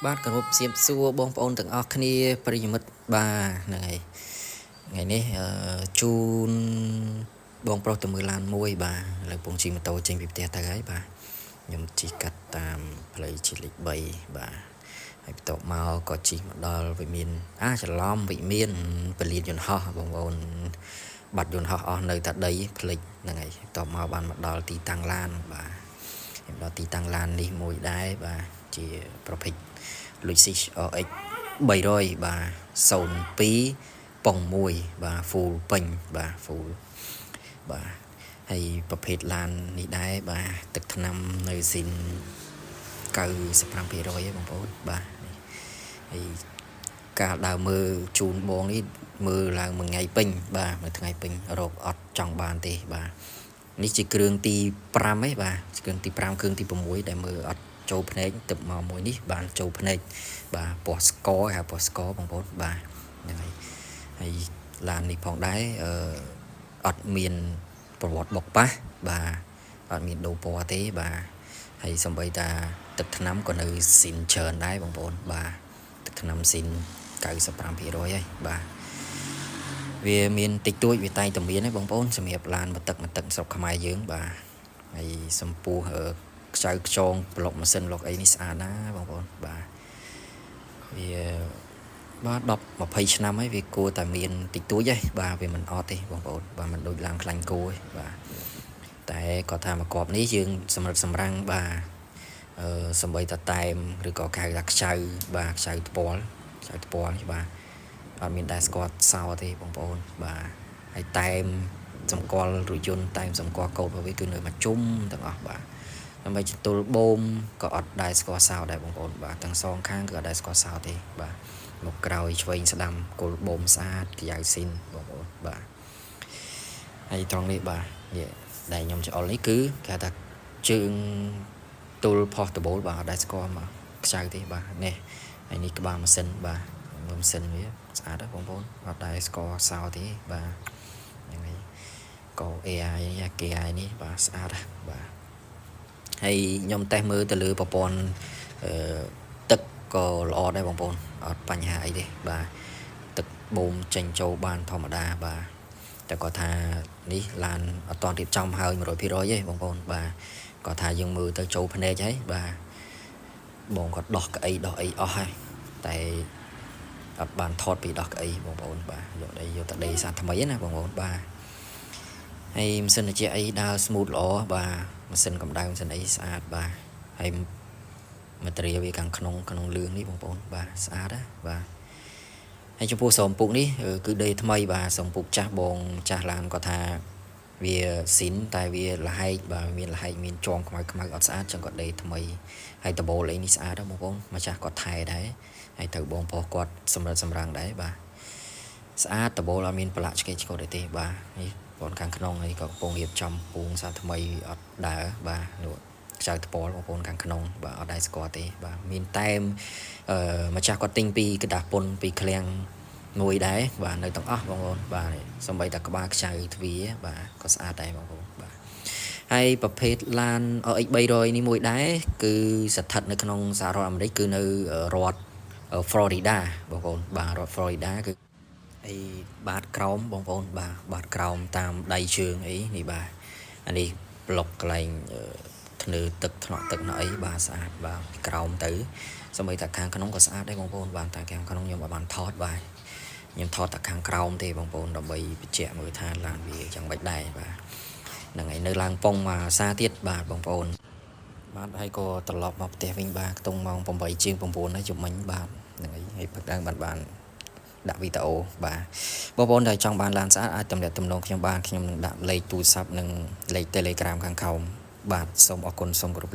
បាទគោរពសៀបសួរបងប្អូនទាំងអស់គ្នាប្រិយមិត្តបាទហ្នឹងហើយថ្ងៃនេះជូនបងប្រុសទៅមើលឡានមួយបាទឥឡូវពងជិះម៉ូតូចេញពីផ្ទះទៅហើយបាទខ្ញុំជិះកាត់តាមផ្លូវជាតិលេខ3បាទហើយបន្ទាប់មកក៏ជិះមកដល់វិមានច្រឡំវិមានពលានយន្តហោះបងប្អូនបាត់យន្តហោះអស់នៅតែដីផ្លិចហ្នឹងហើយបន្ទាប់មកបានមកដល់ទីតាំងឡានបាទខ្ញុំដល់ទីតាំងឡាននេះមួយដែរបាទជាប្រភេទLuxus RX 300បាទ02 ប៉ុង1បាទ full ពេញបាទ full បាទហើយប្រភេទឡាននេះដែរបាទទឹកថ្នាំនៅស៊ីន95%ឯងបងប្អូនបាទហើយការដើរមើលជូនបងនេះមើលឡើងមួយថ្ងៃពេញបាទមួយថ្ងៃពេញរកអត់ចង់បានទេបាទនេះជាគ្រឿងទី5ឯងបាទគ្រឿងទី5គ្រឿងទី6ដែលមើលអត់ចូលភ្នែកទឹកមកមួយនេះបានចូលភ្នែកបាទពណ៌ស្ករហៅពណ៌ស្ករបងប្អូនបាទហ្នឹងហើយឡាននេះផងដែរអត់មានប្រវត្តិបុកប៉ះបាទអត់មានដូរពណ៌ទេបាទហើយសំបីតាទឹកថ្នាំក៏នៅស៊ីនច្រើនដែរបងប្អូនបាទទឹកថ្នាំស៊ីន95%ហើយបាទវាមានតិចតួចវាតែងតែមានឯងបងប្អូនសម្រាប់ឡានមកទឹកស្រុកខ្មែរយើងបាទហើយសម្ពោះខ្ចៅខ្ចងប្លុកម៉ាស៊ីនប្លុកអីនេះស្អាតណាបងប្អូនបាទវាបាទ10-20 ឆ្នាំហើយវាគួរតែមានតិចតួចឯងបាទវាមិនអត់ទេបងប្អូនបាទមិនដូចឡានខ្លាញ់គោឯងបាទតែគាត់ថាមកគប់នេះយើងសម្រិតសម្រាំងបាទសំបីតាតែមឬក៏កៅថាខ្ចៅបាទខ្ចៅថ្ពាល់បាទអត់មានដែរស្គាល់សោទេបងប្អូនបាទហើយតែមសម្គាល់រថយន្តតែមសម្គាល់កូដរបស់វាគឺនៅមកជុំទាំងអស់បាទដើម្បីចតុលបូមក៏អត់ដែរស្គាល់សោដែរបងប្អូនបាទទាំងសងខាងគឺអត់ដែរស្គាល់សោទេបាទមកក្រោយឆ្វេងស្ដាំគល់បូមស្អាតក្រៅស៊ីនបងប្អូនបាទហើយត្រង់នេះបាទនេះដែលខ្ញុំច្អល់នេះគឺគេថាជើងទល់ផុសដបូលបាទអត់ដែរស្គាល់មកខ្ចៅទេបាទនេះហើយនេះក្បាលម៉ាស៊ីនបាទម៉ាស៊ីនវាស្អាតណាស់បងប្អូនអត់ដែរស្គាល់សោទេបាទយ៉ាងនេះក៏ AI នេះបាទស្អាតណាស់បាទហើយខ្ញុំតេស្តមើលទៅលើប្រព័ន្ធទឹកក៏ល្អដែរបងប្អូនអត់បញ្ហាអីទេបាទទឹកបូមចេញចូលបានធម្មតាបាទតែគាត់ថានេះឡានអត់តរៀបចំហើយ 100% ទេបងប្អូនបាទគាត់ថាយើងមើលទៅចូលភ្នែកហើយបាទបងគាត់ដោះក្អីដោះអីអស់ហើយតែអត់បានថតពីដោះក្អីបងប្អូនបាទយកតែដីសាថ្មីណាបងប្អូនបាទហើយម៉ាស៊ីនត្រជាក់អីដើរ smooth ល្អបាទម៉ាស៊ីនកម្ដៅម៉ាស៊ីនអីស្អាតបាទហើយmaterial វាខាងក្នុងលឿងនេះបងប្អូនបាទស្អាតណាបាទហើយចំពោះស្រោមពុកនេះគឺដីថ្មីបាទស្រោមពុកចាស់បងចាស់ឡានគាត់ថាវាស៊ីនតែវាលហែកបាទមានលហែកមានជាំខ្មៅអត់ស្អាតចឹងគាត់ដីថ្មីហើយដបូលអីនេះស្អាតណាបងប្អូនម្ចាស់គាត់ថែដែរហើយទៅបងប្រុសគាត់សម្រិតសម្រាំងដែរបាទស្អាតដបូលអត់មានប្រឡាក់ឆ្កេឆ្កូតទេបាទនេះបងខាងក្នុងហើយក៏កំពុងរៀបចំពងសាថ្មីអត់ដើរបាទនោះខ្ចៅថ្ពាល់បងប្អូនខាងក្នុងបាទអត់ដែរស្គាល់ទេបាទមានតែម្ចាស់គាត់ទិញពីกระดาษពុនពីឃ្លាំងមួយដែរបាទនៅទាំងអស់បងប្អូនបាទសំបីតែក្បាលខ្ចៅទ្វាបាទក៏ស្អាតដែរបងប្អូនបាទហើយប្រភេទឡាន RX 300នេះមួយដែរគឺស្ថិតនៅក្នុងសហរដ្ឋអាមេរិកគឺនៅរដ្ឋ Florida បងប្អូនបាទរដ្ឋ Florida គឺអីបាតក្រោមបងប្អូនបាទបាតក្រោមតាមដៃជើងអីនេះបាទអានេះប្លុកកន្លែងធ្នើទឹកថ្នាក់ទឹកណអីបាទស្អាតបាទក្រោមទៅសម្បីតែខាងក្នុងក៏ស្អាតដែរបងប្អូនបាទតែខាងក្នុងខ្ញុំអត់បានថតបាទខ្ញុំថតតែខាងក្រោមទេបងប្អូនដើម្បីបញ្ជាក់មើលថាឡានវាយ៉ាងម៉េចដែរបាទហ្នឹងហើយនៅឡើងប៉ុងមកសាទៀតបាទបងប្អូនបាទហើយក៏ត្រឡប់មកផ្ទះវិញបាទខ្ទង់ម៉ោង8ជាង9ហើយជុំមិញបាទហ្នឹងហើយព្រឹកឡើងបានដាក់វីដេអូបាទបងប្អូនដែលចង់បានឡានស្អាតអាចទំនាក់ទំនងខ្ញុំបានខ្ញុំនឹងដាក់លេខទូរស័ព្ទនិងលេខ Telegram ខាងក្រោមបាទសូមអរគុណសូមគោរពលា